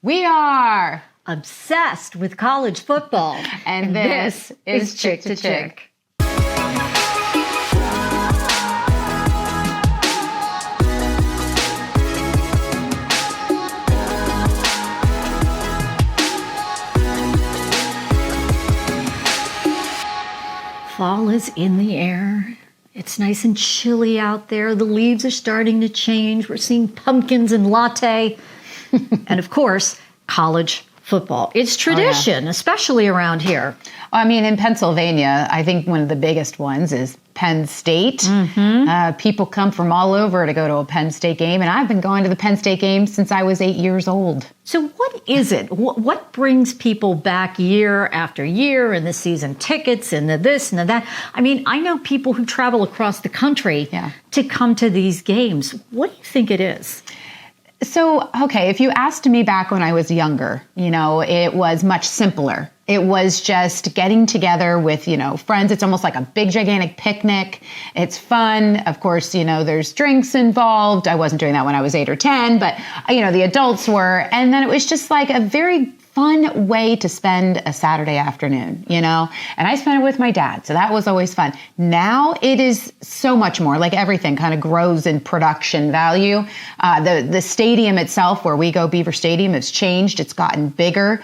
We are obsessed with college football. And this is Chick to Chick. Fall is in the air. It's nice and chilly out there. The leaves are starting to change. We're seeing pumpkins and latte. And of course, college football. It's tradition, especially around here. I mean, in Pennsylvania, I think one of the biggest ones is Penn State. People come from all over to go to a Penn State game, and I've been going to the Penn State game since I was 8 years old. So what is it? What brings people back year after year, and the season tickets and the this and the that? I mean, I know people who travel across the country to come to these games. What do you think it is? So, okay, if you asked me back when I was younger, it was much simpler. It was just getting together with, friends. It's almost like a big, gigantic picnic. It's fun. Of course, there's drinks involved. I wasn't doing that when I was 8 or 10, but, the adults were. And then it was just like a very fun way to spend a Saturday afternoon, and I spent it with my dad. So that was always fun. Now it is so much more, like everything kind of grows in production value. The stadium itself, where we go, Beaver Stadium, has changed. It's gotten bigger.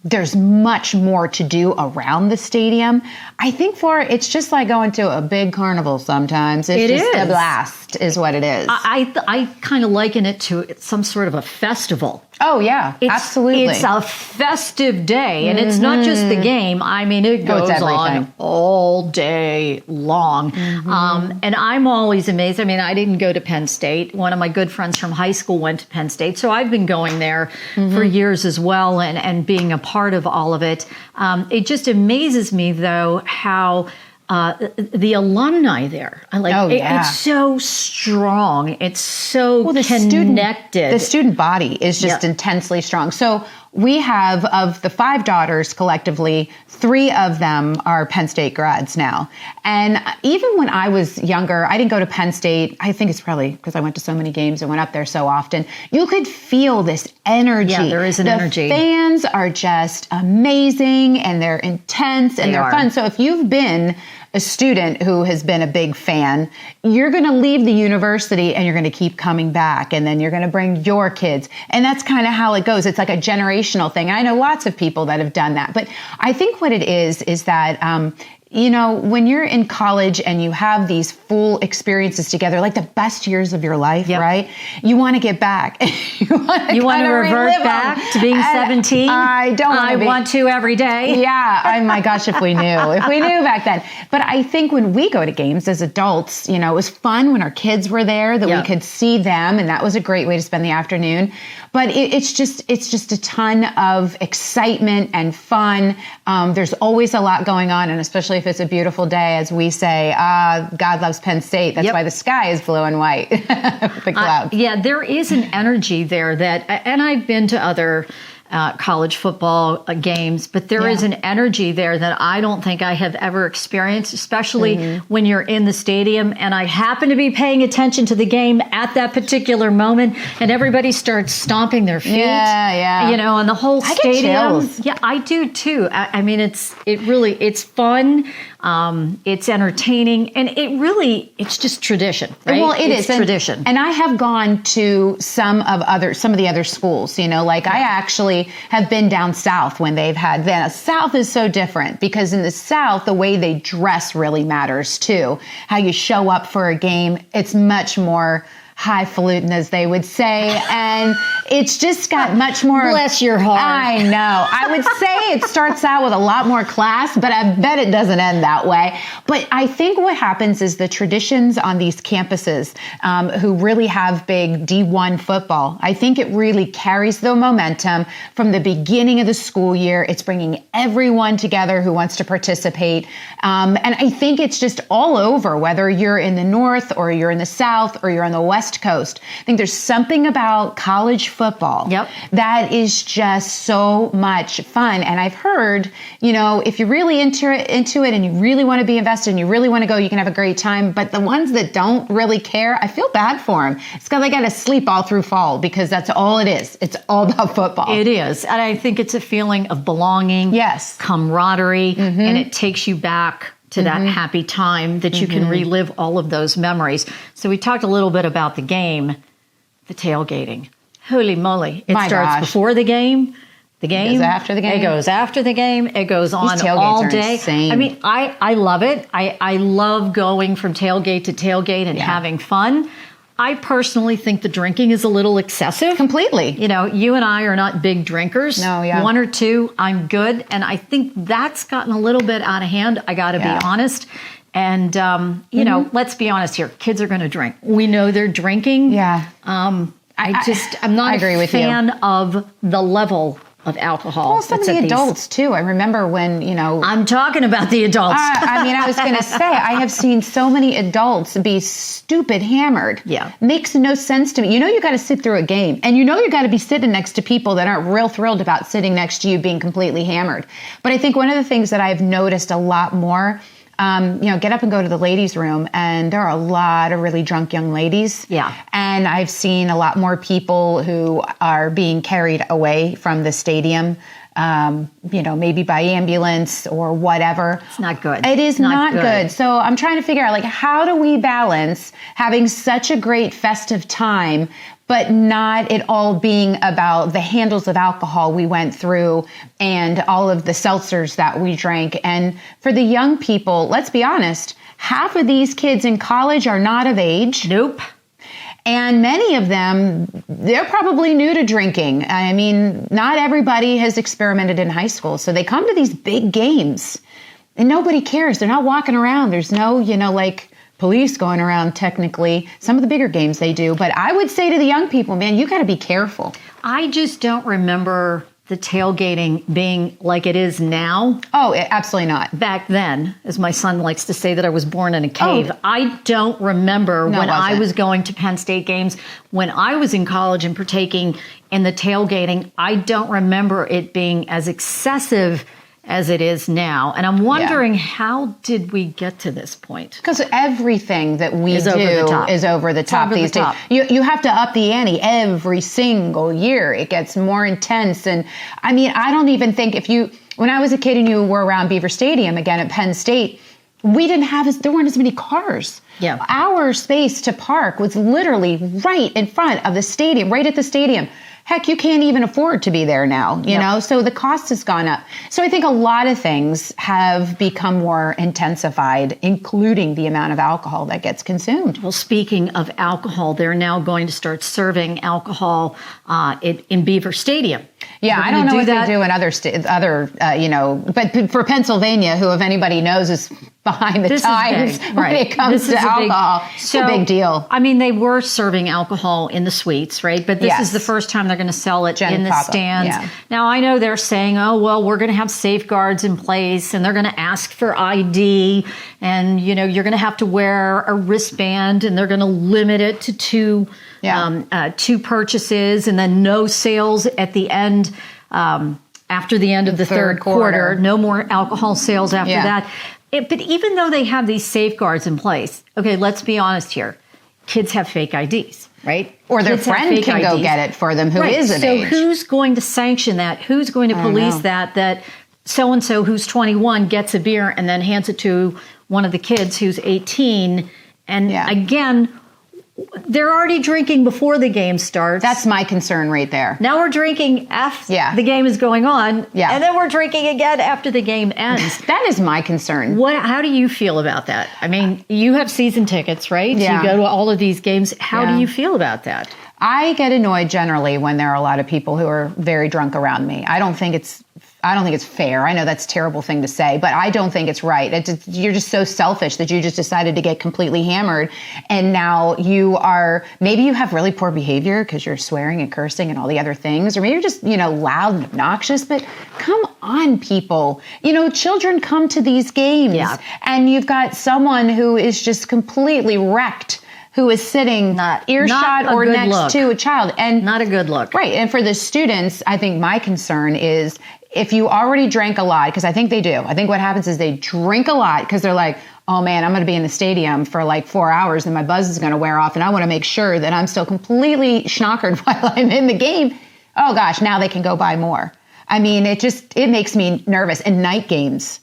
There's much more to do around the stadium. I think it's just like going to a big carnival sometimes. It's just a blast is what it is. I kind of liken it to some sort of a festival. Oh, yeah, absolutely. It's a festive day, and it's not just the game. I mean, it goes on all day long. And I'm always amazed. I mean, I didn't go to Penn State. One of my good friends from high school went to Penn State, so I've been going there for years as well and being a part of all of it. It just amazes me, though, how the alumni there, it's so strong. It's so connected. The student body is just intensely strong. So we have, of the 5 daughters collectively, 3 of them are Penn State grads now. And even when I was younger, I didn't go to Penn State. I think it's probably because I went to so many games and went up there so often. You could feel this energy. Yeah, there is an energy. The fans are just amazing, and they're intense, and they're fun. So if you've been a student who has been a big fan, you're going to leave the university and you're going to keep coming back, and then you're going to bring your kids. And that's kind of how it goes. It's like a generational thing. I know lots of people that have done that. But I think what it is that when you're in college and you have these full experiences together, like the best years of your life, right? You want to get back. you want to revert back to being 17? I don't want to be. I want to every day. Yeah. Oh my gosh, if we knew back then. But I think when we go to games as adults, it was fun when our kids were there, that we could see them, and that was a great way to spend the afternoon. But it's just a ton of excitement and fun. There's always a lot going on, and especially if it's a beautiful day, as we say, God loves Penn State. That's why the sky is blue and white, the clouds. There is an energy there and I've been to other college football games, but there is an energy there that I don't think I have ever experienced, especially when you're in the stadium and I happen to be paying attention to the game at that particular moment, and everybody starts stomping their feet. And the whole stadium. I get chills. Yeah, I do too. I mean, it's fun. It's entertaining, and it's just tradition, right? Well, it's tradition. And I have gone to some of the other schools, I actually have been down south when they've had that. South is so different because in the South, the way they dress really matters too. How you show up for a game, it's much more highfalutin, as they would say, and it's just got much more. Bless your heart. I know. I would say it starts out with a lot more class, but I bet it doesn't end that way. But I think what happens is the traditions on these campuses, who really have big D1 football, I think it really carries the momentum from the beginning of the school year. It's bringing everyone together who wants to participate, and I think it's just all over, whether you're in the North or you're in the South or you're on the West West Coast. I think there's something about college football that is just so much fun. And I've heard, if you're really into it and you really want to be invested and you really want to go, you can have a great time. But the ones that don't really care, I feel bad for them. It's because they got to sleep all through fall because that's all it is. It's all about football. It is. And I think it's a feeling of belonging, camaraderie, and it takes you back to that happy time that you can relive all of those memories. So we talked a little bit about the game, the tailgating. Holy moly. It starts before the game. The game. It goes after the game. It goes after the game. It goes on all day. Insane. I mean, I love it. I love going from tailgate to tailgate and having fun. I personally think the drinking is a little excessive. Completely. You and I are not big drinkers. No, yeah. One or two, I'm good. And I think that's gotten a little bit out of hand. I got to be honest. And, let's be honest here. Kids are going to drink. We know they're drinking. Yeah. I'm not a fan of the level of alcohol. Well, some of the adults too. I remember when, I'm talking about the adults. I was going to say, I have seen so many adults be stupid hammered. Yeah. Makes no sense to me. You got to sit through a game and you got to be sitting next to people that aren't real thrilled about sitting next to you being completely hammered. But I think one of the things that I've noticed a lot more, get up and go to the ladies' room, and there are a lot of really drunk young ladies. Yeah. And I've seen a lot more people who are being carried away from the stadium, maybe by ambulance or whatever. It's not good. It is not good. So I'm trying to figure out, how do we balance having such a great festive time, but not it all being about the handles of alcohol we went through and all of the seltzers that we drank. And for the young people, let's be honest, half of these kids in college are not of age. Nope. And many of them, they're probably new to drinking. I mean, not everybody has experimented in high school. So they come to these big games and nobody cares. They're not walking around. There's no, police going around technically. Some of the bigger games they do. But I would say to the young people, man, you got to be careful. I just don't remember the tailgating being like it is now. Oh, absolutely not. Back then, as my son likes to say that I was born in a cave. I don't remember when I was going to Penn State games, when I was in college and partaking in the tailgating. I don't remember it being as excessive as it is now. And I'm wondering, how did we get to this point? Because everything that we do is over the top these days. You have to up the ante every single year. It gets more intense. And I mean, I don't even think when I was a kid and you were around Beaver Stadium, again at Penn State, there weren't as many cars. Yeah. Our space to park was literally right in front of the stadium, right at the stadium. Heck, you can't even afford to be there now, you know? So the cost has gone up. So I think a lot of things have become more intensified, including the amount of alcohol that gets consumed. Well, speaking of alcohol, they're now going to start serving alcohol in Beaver Stadium. Yeah, I don't know what they do in but for Pennsylvania, who, if anybody knows, is behind the times when it comes to alcohol. It's a big deal. I mean, they were serving alcohol in the suites, right? But this is the first time they're going to sell it in the stands. Yeah. Now, I know they're saying, we're going to have safeguards in place, and they're going to ask for ID, and, you're going to have to wear a wristband, and they're going to limit it to two purchases, and then no sales at the end, after the end of the third quarter. No more alcohol sales after that. But even though they have these safeguards in place, okay, let's be honest here. Kids have fake IDs, right? Or their friend can go get it for them who is of age. So who's going to sanction that? Who's going to police that so-and-so who's 21 gets a beer and then hands it to one of the kids who's 18? And again, they're already drinking before the game starts. That's my concern right there. Now we're drinking after the game is going on, and then we're drinking again after the game ends. That is my concern. How do you feel about that? I mean, you have season tickets, right? Yeah. You go to all of these games. How do you feel about that? I get annoyed generally when there are a lot of people who are very drunk around me. I don't think it's fair. I know that's a terrible thing to say, but I don't think it's right. You're just so selfish that you just decided to get completely hammered. And now maybe you have really poor behavior because you're swearing and cursing and all the other things, or maybe you're just, loud and obnoxious, but come on, people. Children come to these games and you've got someone who is just completely wrecked who is sitting earshot not or good next look. to a child. And Not a good look. right. And for the students, I think my concern is if you already drank a lot, because I think they do. I think what happens is they drink a lot because they're like, oh man, I'm going to be in the stadium for like 4 hours and my buzz is going to wear off. And I want to make sure that I'm still completely schnockered while I'm in the game. Oh gosh, now they can go buy more. I mean, it makes me nervous. And night games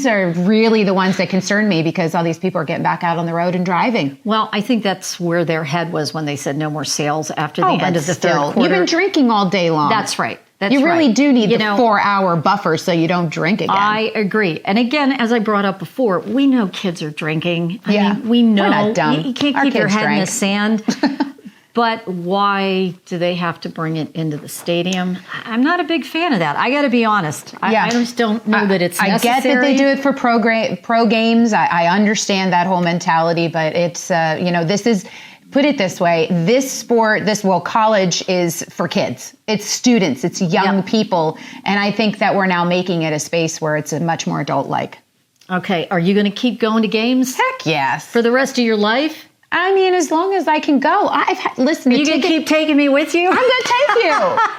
are really the ones that concern me because all these people are getting back out on the road and driving. Well, I think that's where their head was when they said no more sales after the end of the third quarter. You've been drinking all day long. That's right. You really do need the 4-hour buffer so you don't drink again. I agree. And again, as I brought up before, we know kids are drinking. I mean, we know. We're not dumb. You can't keep your head in the sand. But why do they have to bring it into the stadium? I'm not a big fan of that. I got to be honest. I just don't know that it's necessary. I get that they do it for pro games. I understand that whole mentality, but it's, this is, put it this way, this sport, college is for kids. It's students, it's young people. And I think that we're now making it a space where it's a much more adult-like. Okay. Are you going to keep going to games? Heck yes. For the rest of your life? I mean, as long as I can go. Listen. Are you going to keep taking me with you? I'm going to take you.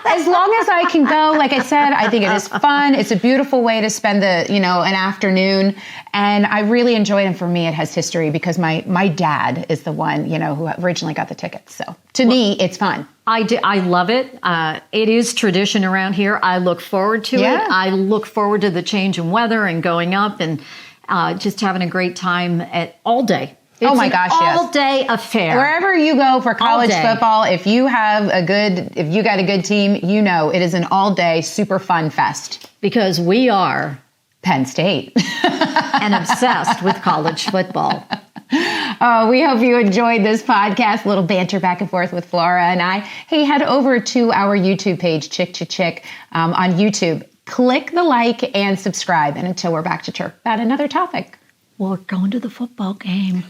As long as I can go. Like I said, I think it is fun. It's a beautiful way to spend an afternoon. And I really enjoy it. And for me, it has history because my dad is the one, who originally got the tickets. So to me, it's fun. I love it. It is tradition around here. I look forward to it. I look forward to the change in weather and going up and just having a great time all day. It's oh my gosh, yes. All-day affair. Wherever you go for college football, if you got a good team, it is an all-day super fun fest. Because we are Penn State and obsessed with college football. Oh, we hope you enjoyed this podcast, a little banter back and forth with Flora and I. Hey, head over to our YouTube page, Chick to Chick, on YouTube. Click the like and subscribe. And until we're back to chirp about another topic. We're going to the football game.